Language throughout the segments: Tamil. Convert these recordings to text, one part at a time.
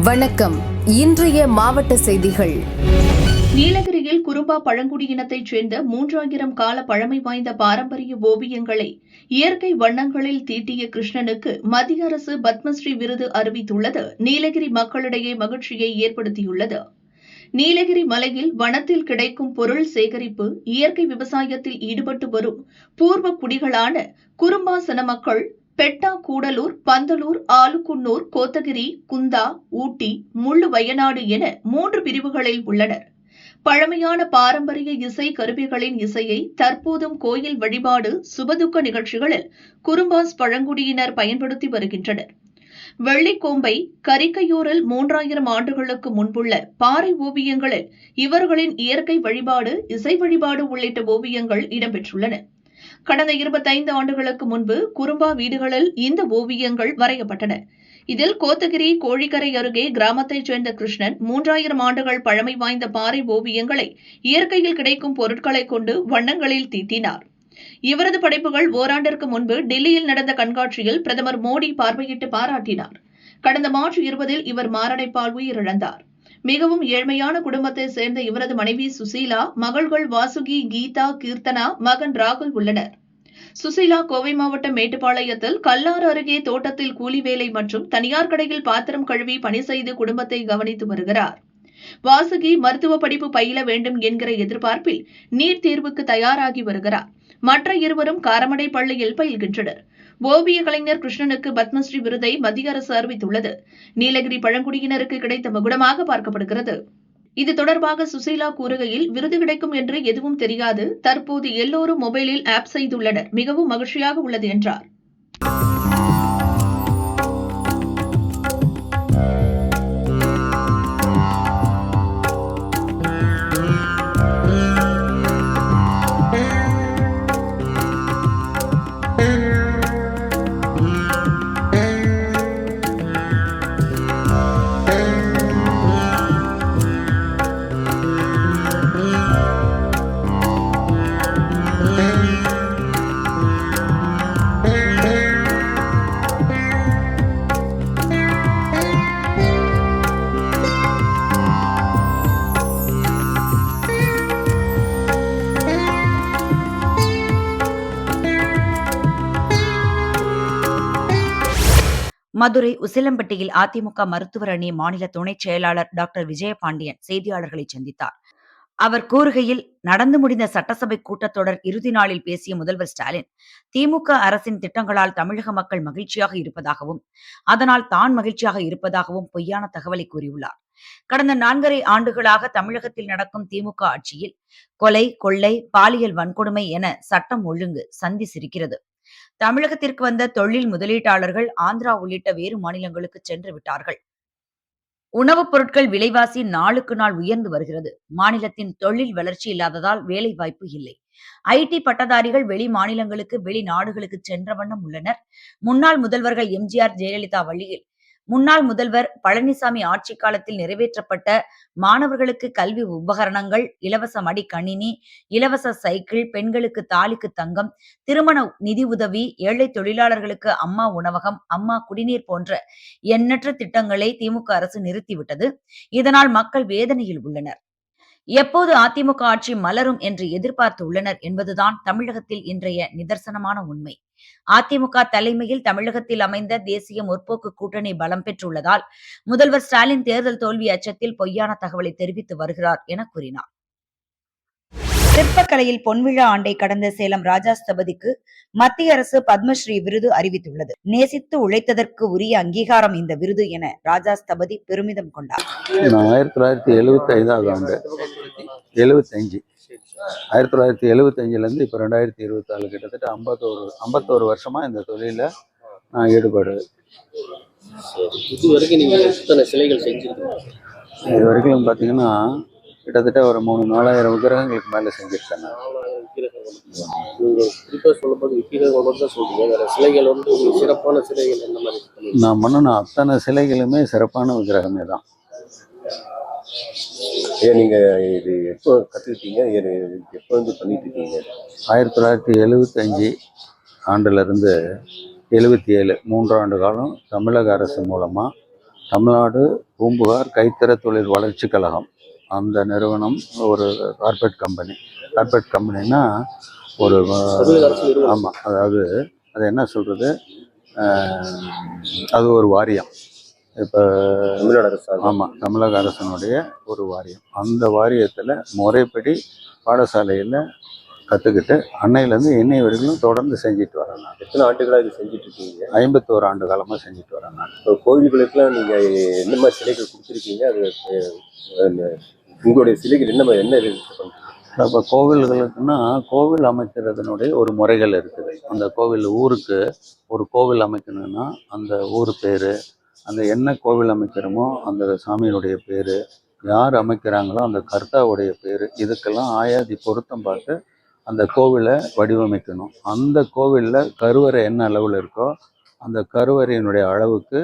வணக்கம். இன்றைய மாவட்ட செய்திகள். நீலகிரியில் குறும்பா பழங்குடியினத்தைச் சேர்ந்த 3000 கால பழமை வாய்ந்த பாரம்பரிய ஓவியங்களை இயற்கை வண்ணங்களில் தீட்டிய கிருஷ்ணனுக்கு மத்திய அரசு பத்மஸ்ரீ விருது அறிவித்துள்ளது நீலகிரி மக்களிடையே மகிழ்ச்சியை ஏற்படுத்தியுள்ளது. நீலகிரி மலையில் வனத்தில் கிடைக்கும் பொருள் சேகரிப்பு, இயற்கை விவசாயத்தில் ஈடுபட்டு வரும் பூர்வ குடிகளான குறும்பா சன மக்கள் பெட்டா, கூடலூர், பந்தலூர், ஆலுக்குன்னூர், கோத்தகிரி, குந்தா, ஊட்டி, முள்ளு வயநாடு என 3 பிரிவுகளில் உள்ளனர். பழமையான பாரம்பரிய இசை கருவிகளின் இசையை தற்போதும் கோயில் வழிபாடு, சுபதுக்க நிகழ்ச்சிகளில் குறும்பாஸ் பழங்குடியினர் பயன்படுத்தி வருகின்றனர். வெள்ளிக்கோம்பை, கரிக்கையூரில் 3000 ஆண்டுகளுக்கு முன்புள்ள பாறை ஓவியங்களில் இவர்களின் இயற்கை வழிபாடு, இசை வழிபாடு உள்ளிட்ட ஓவியங்கள் இடம்பெற்றுள்ளன. கடந்த 25 ஆண்டுகளுக்கு முன்பு குறும்பா வீடுகளில் இந்த ஓவியங்கள் வரையப்பட்டன. இதில் கோத்தகிரி கோழிக்கரை அருகே கிராமத்தைச் சேர்ந்த கிருஷ்ணன் 3000 ஆண்டுகள் பழமை வாய்ந்த பாறை ஓவியங்களை இயற்கையில் கிடைக்கும் பொருட்களை கொண்டு வண்ணங்களில் தீட்டினார். இவரது படைப்புகள் ஓராண்டிற்கு முன்பு டெல்லியில் நடந்த கண்காட்சியில் பிரதமர் மோடி பார்வையிட்டு பாராட்டினார். கடந்த மார்ச் 20 இவர் மாரடைப்பால் உயிரிழந்தார். மிகவும் ஏழ்மையான குடும்பத்தை சேர்ந்த இவரது மனைவி சுசீலா, மகள்கள் வாசுகி, கீதா, கீர்த்தனா, மகன் ராகுல் உள்ளனர். சுசீலா கோவை மாவட்டம் மேட்டுப்பாளையத்தில் கல்லாறு அருகே தோட்டத்தில் கூலி வேலை மற்றும் தனியார் கடையில் பாத்திரம் கழுவி பணி செய்து குடும்பத்தை கவனித்து வருகிறார். வாசுகி மருத்துவ படிப்பு பயில வேண்டும் என்கிற எதிர்பார்ப்பில் நீட் தேர்வுக்கு தயாராகி வருகிறார். மற்ற இருவரும் காரமடை பள்ளியில் பயில்கின்றனர். ஓவிய கலைஞர் கிருஷ்ணனுக்கு பத்மஸ்ரீ விருதை மத்திய அரசு அறிவித்துள்ளது. நீலகிரி பழங்குடியினருக்கு கிடைத்த மகுடமாக பார்க்கப்படுகிறது. இது தொடர்பாக சுசீலா கூறுகையில், விருது கிடைக்கும் என்று எதுவும் தெரியாது. தற்போது எல்லோரும் மொபைலில் ஆப் செய்துள்ளனர். மிகவும் மகிழ்ச்சியாக உள்ளது என்றார். மதுரை உசிலம்பட்டியில் அதிமுக மருத்துவர் அணி மாநில துணைச் செயலாளர் டாக்டர் விஜயபாண்டியன் செய்தியாளர்களை சந்தித்தார். அவர் கூறுகையில், நடந்து முடிந்த சட்டசபை கூட்டத்தொடர் இறுதி நாளில் பேசிய முதல்வர் ஸ்டாலின், திமுக அரசின் திட்டங்களால் தமிழக மக்கள் மகிழ்ச்சியாக இருப்பதாகவும், அதனால் தான் மகிழ்ச்சியாக இருப்பதாகவும் பொய்யான தகவலை கூறியுள்ளார். கடந்த 4.5 ஆண்டுகளாக தமிழகத்தில் நடக்கும் திமுக ஆட்சியில் கொலை, கொள்ளை, பாலியல் வன்கொடுமை என சட்டம் ஒழுங்கு சந்தி சிரிக்கிறது. தமிழகத்திற்கு வந்த தொழில் முதலீட்டாளர்கள் ஆந்திரா உள்ளிட்ட வேறு மாநிலங்களுக்கு சென்று விட்டார்கள். உணவுப் பொருட்கள் விலைவாசி நாளுக்கு நாள் உயர்ந்து வருகிறது. மாநிலத்தின் தொழில் வளர்ச்சி இல்லாததால் வேலை வாய்ப்பு இல்லை. ஐடி பட்டதாரிகள் வெளி மாநிலங்களுக்கு, வெளிநாடுகளுக்கு சென்ற வண்ணம் உள்ளனர். முன்னாள் முதல்வர்கள் எம்ஜிஆர், ஜெயலலிதா வழியில் முன்னாள் முதல்வர் பழனிசாமி ஆட்சி காலத்தில் நிறைவேற்றப்பட்ட மாணவர்களுக்கு கல்வி உபகரணங்கள், இலவச மடிக்கணினி, இலவச சைக்கிள், பெண்களுக்கு தாலிக்கு தங்கம், திருமண நிதி உதவி, ஏழை தொழிலாளர்களுக்கு அம்மா உணவகம், அம்மா குடிநீர் போன்ற எண்ணற்ற திட்டங்களை திமுக அரசு நிறுத்திவிட்டது. இதனால் மக்கள் வேதனையில் உள்ளனர். எப்போது அதிமுக ஆட்சி மலரும் என்று எதிர்பார்த்து உள்ளனர் என்பதுதான் தமிழகத்தில் இன்றைய நிதர்சனமான உண்மை. அதிமுக தலைமையில் தமிழகத்தில் அமைந்த தேசிய முற்போக்கு கூட்டணி பலம் பெற்றுள்ளதால் முதல்வர் ஸ்டாலின் தேர்தல் தோல்வி அச்சத்தில் பொய்யான தகவலை தெரிவித்து வருகிறார் என கூறினார். சிற்பக்கலையில் பொன்விழா ஆண்டை கடந்த சேலம் ராஜா ஸ்தபதிக்கு மத்திய அரசு பத்மஸ்ரீ விருது அறிவித்துள்ளது. நேசித்து உழைத்ததற்கு உரிய அங்கீகாரம் இந்த விருது என ராஜா ஸ்தபதி பெருமிதம் கொண்டார். 1975 ஆண்டு 1975 இப்போ 2024 கிட்டத்தட்ட 51 வருஷமா இந்த தொழில நான் ஈடுபாடு. இது வரைக்கும் நீங்க எத்தனை சிலைகள் செஞ்சிருக்கீங்க? இது வரைக்கும் பார்த்தீங்கன்னா கிட்டத்தட்ட ஒரு 3-4,000 விக்கிரகங்களுக்கு மேலே செஞ்சிருக்கேன். நீங்க குறிப்பா சொல்லும்போது விக்கிரகங்கள் தான் சொல்றீங்க. வேற சிலைகள் உங்களுக்கு சிறப்பான சிலைகள் என்ன மாதிரி? நான் பண்ணின அத்தனை சிலைகளுமே சிறப்பான விக்கிரகமே தான். நீங்க இது எப்போ கத்துக்கிட்டீங்க? எப்போ பண்ணிட்டு இருக்கீங்க? 1975 ஆண்டுலேருந்து 77 3 ஆண்டு காலம் தமிழக அரசு மூலமாக தமிழ்நாடு பூம்புகார் கைத்தற தொழில் வளர்ச்சி கழகம், அந்த நிறுவனம் ஒரு கார்பரேட் கம்பெனின்னா ஒரு தமிழக அரசு நிறுவனம். ஆமாம், அதாவது அது என்ன சொல்கிறது, அது ஒரு வாரியம். இப்போ தமிழ்நாடு அரசு. ஆமாம், தமிழக அரசனுடைய ஒரு வாரியம். அந்த வாரியத்தில் முறைப்படி பாடசாலையில் கற்றுக்கிட்டு அன்னையிலேருந்து இன்னை வரைக்கும் தொடர்ந்து செஞ்சுட்டு வரேன் நான். எத்தனை ஆண்டுகளாக இது செஞ்சுட்டு இருக்கீங்க? 51 ஆண்டு காலமாக செஞ்சுட்டு வரேன் நான். இப்போ கோவில்களுக்கெல்லாம் நீங்கள் என்ன மாதிரி சிலைகள் கொடுத்துருக்கீங்க? அது உங்களுடைய சிலைகள் என்ன இது பண்ணுறீங்க? இப்போ கோவில்களுக்குன்னா கோவில் அமைக்கிறதுனுடைய ஒரு முறைகள் இருக்குது. அந்த ஊருக்கு ஒரு கோவில் அமைக்கணும்னா அந்த ஊர் பேர், அந்த என்ன கோவில் அமைக்கிறோமோ அந்த சாமியினுடைய பேர், யார் அமைக்கிறாங்களோ அந்த கர்த்தாவுடைய பேர், இதுக்கெல்லாம் ஆயாதி பொருத்தம் பார்த்து அந்த கோவிலை வடிவமைக்கணும். அந்த கோவிலில் கருவறை என்ன அளவில் இருக்கோ அந்த கருவறையினுடைய அளவுக்கு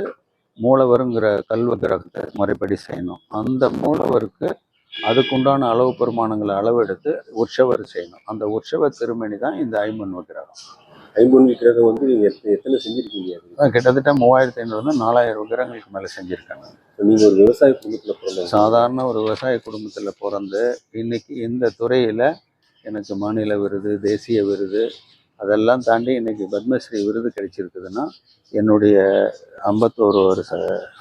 மூலவருங்கிற கல்விக்கிரகத்தை முறைப்படி செய்யணும். அந்த மூலவருக்கு அதுக்குண்டான அளவு பெருமானங்களை அளவெடுத்து உற்சவர் செய்யணும். அந்த உற்சவ திருமணி தான் இந்த ஐம்பொன் விக்கிரகம். ஐம்பொன் விக்கிரகம் வந்து நீங்கள் எத்தனை செஞ்சுருக்கீங்க? கிட்டத்தட்ட 3500 4000 விக்கிரகங்களுக்கு மேலே செஞ்சுருக்காங்க. நீங்கள் ஒரு விவசாய குடும்பத்தில் பிறந்த, சாதாரண ஒரு விவசாய குடும்பத்தில் பிறந்து இன்னைக்கு இந்த துறையில் எனக்கு மாநில விருது, தேசிய விருது, அதெல்லாம் தாண்டி இன்னைக்கு பத்மஸ்ரீ விருது கிடைச்சிருக்குதுன்னா என்னுடைய 51 வருஷ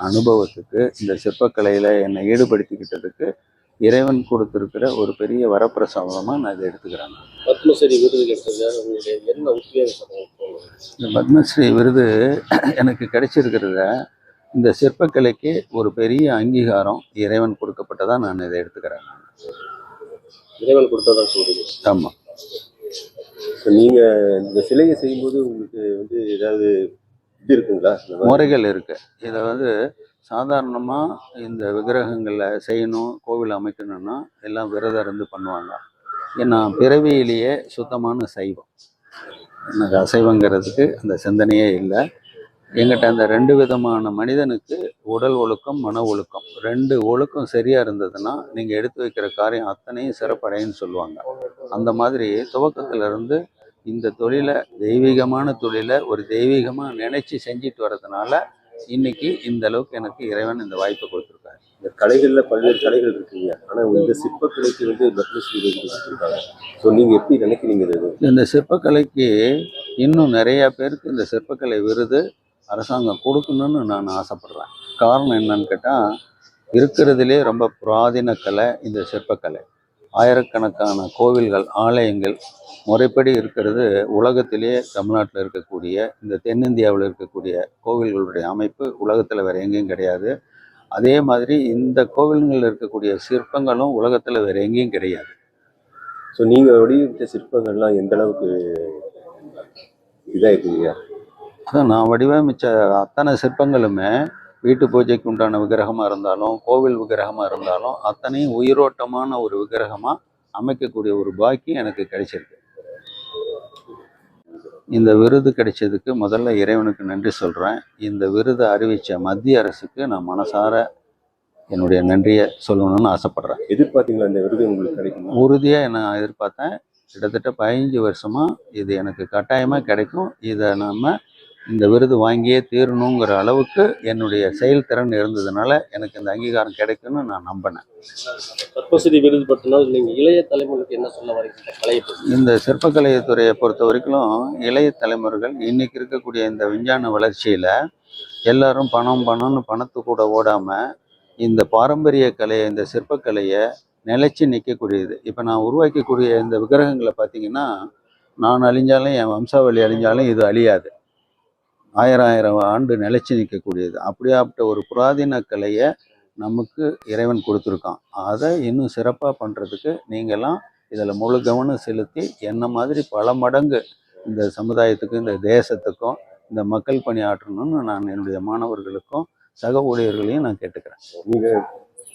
அனுபவத்துக்கு, இந்த சிற்பக்கலையில் என்னை ஈடுபடுத்திக்கிட்டதுக்கு இறைவன் கொடுத்துருக்கிற ஒரு பெரிய வரப்பிரசாதமாக நான் இதை எடுத்துக்கிறேன். பத்மஸ்ரீ விருது கிடைச்சது உங்களுடைய என்ன உத்வேகம்? இந்த பத்மஸ்ரீ விருது எனக்கு கிடைச்சிருக்கிறத இந்த சிற்பக்கலைக்கு ஒரு பெரிய அங்கீகாரம் இறைவன் கொடுக்கப்பட்டதாக நான் இதை எடுத்துக்கிறேன். இறைவன் கொடுத்ததான் சொல்றீங்க? ஆமாம். இப்போ நீங்கள் இந்த சிலையை செய்யும்போது உங்களுக்கு வந்து ஏதாவது இது இருக்குங்களா? முறைகள் இருக்குது. இதை வந்து சாதாரணமாக இந்த விக்கிரகங்களை செய்யணும், கோவில் அமைக்கணும்னா எல்லாம் விரதம் இருந்து பண்ணுவாங்க. ஏன்னா பிறவியிலேயே சுத்தமான சைவம், எனக்கு அசைவங்கிறதுக்கு அந்த சிந்தனையே இல்லை. எங்கிட்ட அந்த 2 விதமான மனிதனுக்கு உடல் ஒழுக்கம், மன ஒழுக்கம், 2 ஒழுக்கம் சரியாக இருந்ததுன்னா நீங்கள் எடுத்து வைக்கிற காரியம் அத்தனையும் சிறப்படைன்னு சொல்லுவாங்க. அந்த மாதிரி துவக்கத்திலிருந்து இந்த தொழிலை, தெய்வீகமான தொழிலை ஒரு தெய்வீகமாக நினைச்சு செஞ்சுட்டு வர்றதுனால இன்னைக்கு இந்த அளவுக்கு எனக்கு இறைவன் இந்த வாய்ப்பை கொடுத்துருக்காரு. இந்த கலைகளில் பல்வேறு கலைகள் இருக்குங்க, ஆனால் இந்த சிற்பக்கலைக்கு வந்து பத்மஸ்ரீ விருது கொடுத்துருக்காங்க. ஸோ நீங்கள் எப்படி நினைக்கிறீங்க? இந்த சிற்பக்கலைக்கு இன்னும் நிறையா பேருக்கு இந்த சிற்பக்கலை விருது அரசாங்கம் கொடுக்கணும்னு நான் ஆசைப்படுறேன். காரணம் என்னன்னு கேட்டால், இருக்கிறதுலே ரொம்ப புராதன கலை இந்த சிற்பக்கலை. ஆயிரக்கணக்கான கோவில்கள், ஆலயங்கள் முறைப்படி இருக்கிறது உலகத்திலே தமிழ்நாட்டில் இருக்கக்கூடிய, இந்த தென்னிந்தியாவில் இருக்கக்கூடிய கோவில்களுடைய அமைப்பு உலகத்தில் வேறு எங்கேயும் கிடையாது. அதே மாதிரி இந்த கோவில்களில் இருக்கக்கூடிய சிற்பங்களும் உலகத்தில் வேறு எங்கேயும் கிடையாது. ஸோ நீங்கள் வடிவமைத்த சிற்பங்கள்லாம் எந்த அளவுக்கு இதாக இருக்குங்க? அதான் நான் வடிவமைச்ச அத்தனை சிற்பங்களுமே வீட்டு பூஜைக்கு உண்டான விக்கிரகமாக இருந்தாலும், கோவில் விக்கிரகமாக இருந்தாலும், அத்தனையும் உயிரோட்டமான ஒரு விக்கிரகமாக அமைக்கக்கூடிய ஒரு பாக்கியம் எனக்கு கிடைச்சிருக்கு. இந்த விருது கிடைச்சதுக்கு முதல்ல இறைவனுக்கு நன்றி சொல்கிறேன். இந்த விருதை அறிவித்த மத்திய அரசுக்கு நான் மனசார என்னுடைய நன்றியை சொல்லணும்னு ஆசைப்பட்றேன். எதிர்பார்த்தீங்களா இந்த விருது உங்களுக்கு கிடைக்கும்? உறுதியாக நான் எதிர்பார்த்தேன். கிட்டத்தட்ட 15 வருஷமாக இது எனக்கு கட்டாயமாக கிடைக்கும், இதை நம்ம இந்த விருது வாங்கியே தீரணுங்கிற அளவுக்கு என்னுடைய செயல்திறன் இருந்ததுனால எனக்கு இந்த அங்கீகாரம் கிடைக்கும்னு நான் நம்பினேன். பத்மஸ்ரீ விருது பற்றினால் நீங்கள் இளைய தலைமுறைக்கு என்ன சொல்ல வரீங்க? கலையை இந்த சிற்பக்கலை துறையை பொறுத்த வரைக்கும் இளைய தலைமுறைகள் இன்னைக்கு இருக்கக்கூடிய இந்த விஞ்ஞான வளர்ச்சியில் எல்லாரும் பணம்னு பணத்து கூட ஓடாமல் இந்த பாரம்பரிய கலையை, இந்த சிற்பக்கலையை நிலைச்சி நிற்கக்கூடியது. இப்போ நான் உருவாக்கக்கூடிய இந்த விக்கிரகங்களை பார்த்தீங்கன்னா, நான் அழிஞ்சாலும் என் வம்சாவளி அழிஞ்சாலும் இது அழியாது, 1000 ஆண்டு நிலைச்சி நிற்கக்கூடியது. அப்படியாப்பட்ட ஒரு புராதன கலையை நமக்கு இறைவன் கொடுத்துருக்கான். அதை இன்னும் சிறப்பாக பண்ணுறதுக்கு நீங்கள்லாம் இதில் முழு கவனம் செலுத்தி என்ன மாதிரி பல மடங்கு இந்த சமுதாயத்துக்கும், இந்த தேசத்துக்கும், இந்த மக்கள் பணி ஆற்றணும்னு நான் என்னுடைய மாணவர்களுக்கும் சக ஊழியர்களையும் நான் கேட்டுக்கிறேன்.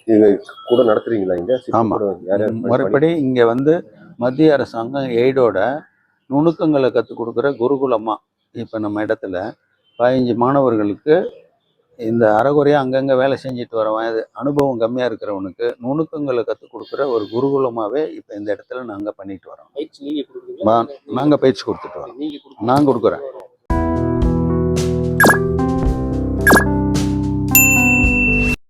நீங்கள் கூட நடத்துறீங்களா இங்கே? ஆமாம், முறைப்படி இங்கே வந்து மத்திய அரசாங்கம் எய்டோட நுணுக்கங்களை கற்றுக் கொடுக்குற குருகுலமாக இப்போ நம்ம இடத்துல 15 மாணவர்களுக்கு இந்த அறகுறையாக அங்கங்கே வேலை செஞ்சுட்டு வரவன், இது அனுபவம் கம்மியாக இருக்கிறவனுக்கு நுணுக்கங்களை கற்றுக் கொடுக்குற ஒரு குருகுலமாகவே இப்போ இந்த இடத்துல நாங்கள் பண்ணிட்டு வரோம். பயிற்சி நீங்கள் கொடுக்குறீங்களா? நாங்கள் பயிற்சி கொடுத்துட்டு வரோம். நான் கொடுக்குறேன்.